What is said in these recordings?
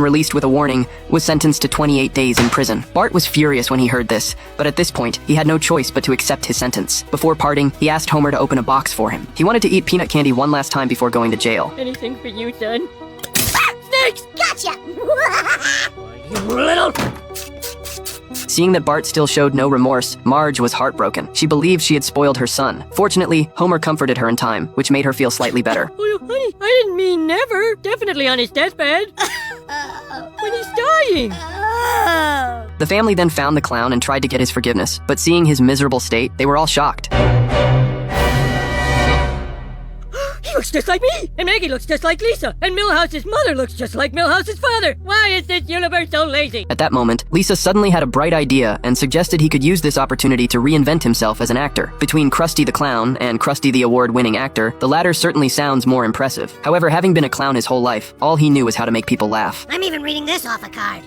released with a warning, was sentenced to 28 days in prison. Bart was furious when he heard this, but at this point, he had no choice but to accept his sentence. Before parting, he asked Homer to open a box for him. He wanted to eat peanut candy one last time before going to jail. Anything for you, son. Snakes! Gotcha! You little... Seeing that Bart still showed no remorse, Marge was heartbroken. She believed she had spoiled her son. Fortunately, Homer comforted her in time, which made her feel slightly better. Oh, honey, I didn't mean never. Definitely on his deathbed. When he's dying. The family then found the clown and tried to get his forgiveness, but seeing his miserable state, they were all shocked. He looks just like me! And Maggie looks just like Lisa! And Milhouse's mother looks just like Milhouse's father! Why is this universe so lazy? At that moment, Lisa suddenly had a bright idea and suggested he could use this opportunity to reinvent himself as an actor. Between Krusty the Clown and Krusty the award-winning actor, the latter certainly sounds more impressive. However, having been a clown his whole life, all he knew was how to make people laugh. I'm even reading this off a card.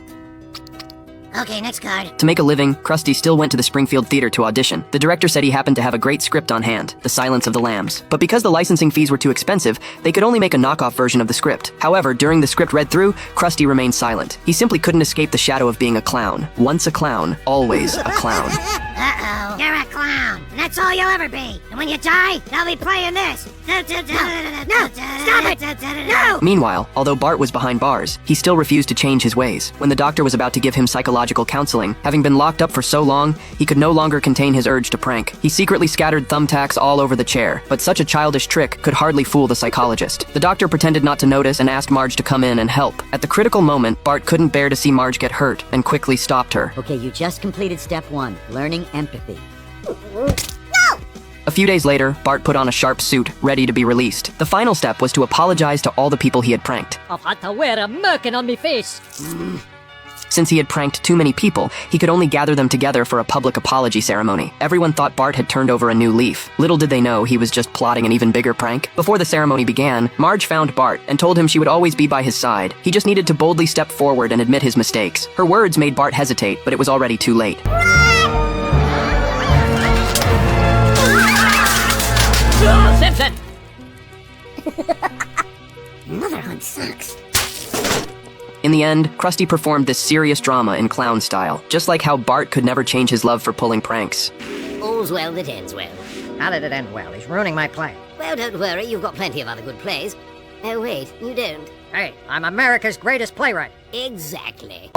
Okay, next card. To make a living, Krusty still went to the Springfield Theater to audition. The director said he happened to have a great script on hand, The Silence of the Lambs. But because the licensing fees were too expensive, they could only make a knockoff version of the script. However, during the script read through, Krusty remained silent. He simply couldn't escape the shadow of being a clown. Once a clown, always a clown. Uh-oh, you're a clown, and that's all you'll ever be. And when you die, they'll be playing this. No, stop it! No! Meanwhile, although Bart was behind bars, he still refused to change his ways. When the doctor was about to give him psychological counseling, having been locked up for so long, he could no longer contain his urge to prank. He secretly scattered thumbtacks all over the chair, but such a childish trick could hardly fool the psychologist. The doctor pretended not to notice and asked Marge to come in and help. At the critical moment, Bart couldn't bear to see Marge get hurt and quickly stopped her. Okay, you just completed step 1, learning empathy. A few days later, Bart put on a sharp suit, ready to be released. The final step was to apologize to all the people he had pranked. I've had to wear a merkin on me face. Since he had pranked too many people, he could only gather them together for a public apology ceremony. Everyone thought Bart had turned over a new leaf. Little did they know he was just plotting an even bigger prank. Before the ceremony began, Marge found Bart and told him she would always be by his side. He just needed to boldly step forward and admit his mistakes. Her words made Bart hesitate, but it was already too late. Simpson! Motherhood sucks. In the end, Krusty performed this serious drama in clown style, just like how Bart could never change his love for pulling pranks. All's well that ends well. How did it end well? He's ruining my play. Well, don't worry, you've got plenty of other good plays. Oh, wait, you don't. Hey, I'm America's greatest playwright. Exactly.